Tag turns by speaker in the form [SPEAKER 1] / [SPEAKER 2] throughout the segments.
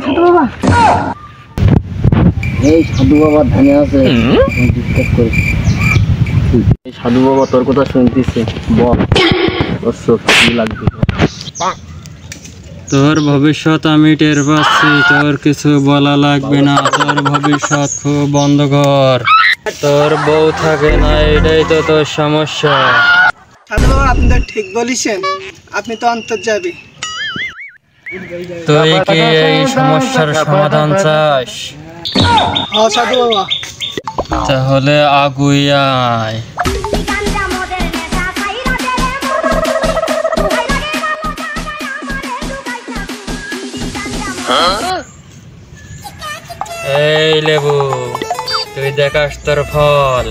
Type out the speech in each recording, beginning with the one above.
[SPEAKER 1] সাধু বাবা। এই সাধু বাবা ধ্যানে আছে, ডিস্টার্ব করে। এই সাধু বাবা তোর কথা শুনতেছে, বল কি লাগবে?
[SPEAKER 2] তোর ভবিষ্যৎ আমি টের পাচ্ছি, তোর কিছু বলা লাগবে না। তোর ভবিষ্যৎ খুব অন্ধকার, তোর বউ থাকে না, এটাই তো তোর সমস্যা।
[SPEAKER 3] সাধু বাবা আপনি তো ঠিক বলেছেন, আপনি তো অন্তর্যামী।
[SPEAKER 2] তুই কি এই সমস্যার সমাধান চাস?
[SPEAKER 3] হ্যাঁ সাধু বাবা।
[SPEAKER 2] তাহলে আগুই আয়। এই লেবু, তুই দেখাস তোর ফল।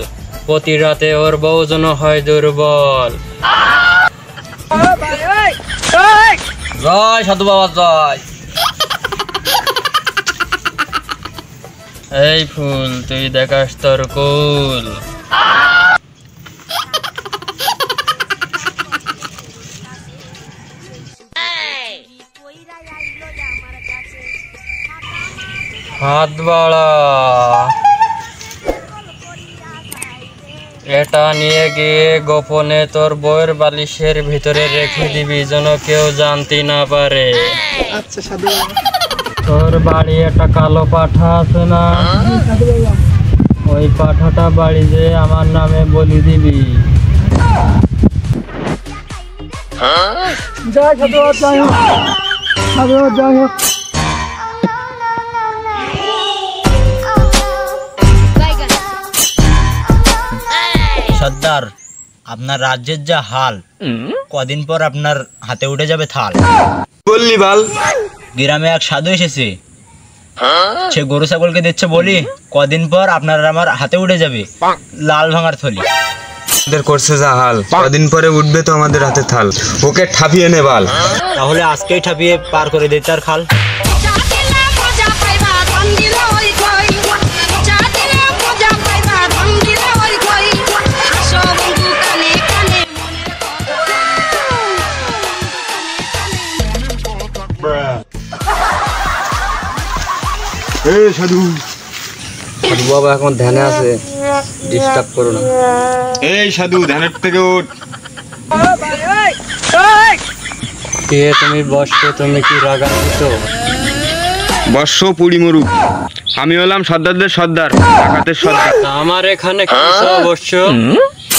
[SPEAKER 2] প্রতি রাতে ওর বউ যেন হয় দুর্বল। জয় সাধু বাবা জয়। এই ফুল, তুই দেখাস তোর কুল। হাত বাড়া, এটা নিয়ে গিয়ে গোপনে তোর বউয়ের বালিশের ভিতরে রেখে দিবি, যেন কেউ জানতে না পারে।
[SPEAKER 3] আচ্ছা সাধু বাবা।
[SPEAKER 2] তোর বাড়ি একটা কালো পাঠা আছে না? ওই পাঠাটা বাড়ি যে আমার নামে বলি দিবি।
[SPEAKER 3] জয় সাধু বাবা, জয় হোক সাধু বাবা, জয় হোক।
[SPEAKER 1] সর্দার, আপনার রাজ্যের যা হাল, কদিন পর আপনার হাতে উঠে যাবে থাল।
[SPEAKER 4] বললি বাল,
[SPEAKER 1] গ্রামে এক সাধু এসেছে, সে গরু ছাগলকে দিচ্ছে বলি, কদিন পর আপনার আমার হাতে উঠে যাবে লাল ভাঙার থলি।
[SPEAKER 4] আমাদের করছে যা হাল, কদিন পরে উঠবে তো আমাদের হাতে থাল। ওকে ঠাপিয়ে নে বাল।
[SPEAKER 1] তাহলে আজকেই ঠাপিয়ে পার করে দিই তার খাল।
[SPEAKER 4] সাধু
[SPEAKER 2] সাধু বাবা এখন ধ্যানে আছে, ডিস্টার্ব করো না।
[SPEAKER 4] এই সাধু, ধ্যানের থেকে উঠ।
[SPEAKER 2] কে তুমি বসছো? তুমি কি রাগান্বিত?
[SPEAKER 4] বর্ষ পুড়ি মরুক, আমি হলাম সর্দারদের সর্দার, ডাকাতের সর্দার।
[SPEAKER 2] আমার এখানে কি অবশ্য?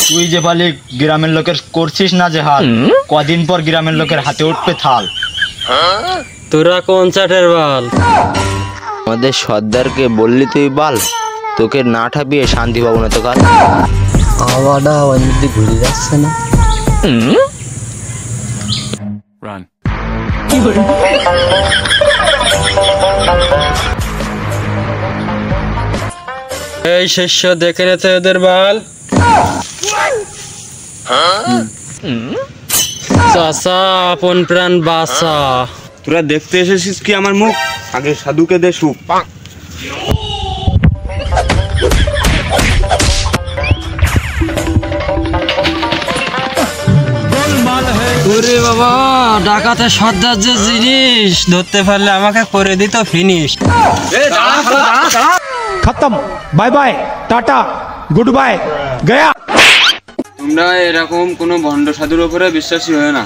[SPEAKER 1] তুই যে বলি গ্রামের লোকের করছিস না যে হাল, কদিন পর গ্রামের লোকের হাতে উঠবে থাল।
[SPEAKER 2] তোরা কোন চাটের বাল?
[SPEAKER 1] আমাদের সর্দারকে বললি তুই বাল, তোকে না ঠাপিয়ে শান্তি পাবো না তো কাল।
[SPEAKER 2] আওয়াজটা অন্যদিকে ঘুরে যাচ্ছে না? এই শিষ্য, দেখে নেছে এদের বাল। চাচা, আপন প্রাণ বাঁচা।
[SPEAKER 4] তোরা দেখতে এসেছিস কি আমার মুখ? আগে সাধুকে দে সুপ।
[SPEAKER 2] ওরে বাবা, ডাকাতে সর্দার যে জিনিস, ধরতে পারলে আমাকে করে দিত ফিনিশ।
[SPEAKER 5] खत्म, बाय बाय, टाटा, गुड बाय, गया।
[SPEAKER 2] তোমরা এরকম কোনো ভণ্ড সাধুর উপরে বিশ্বাসী হয় না।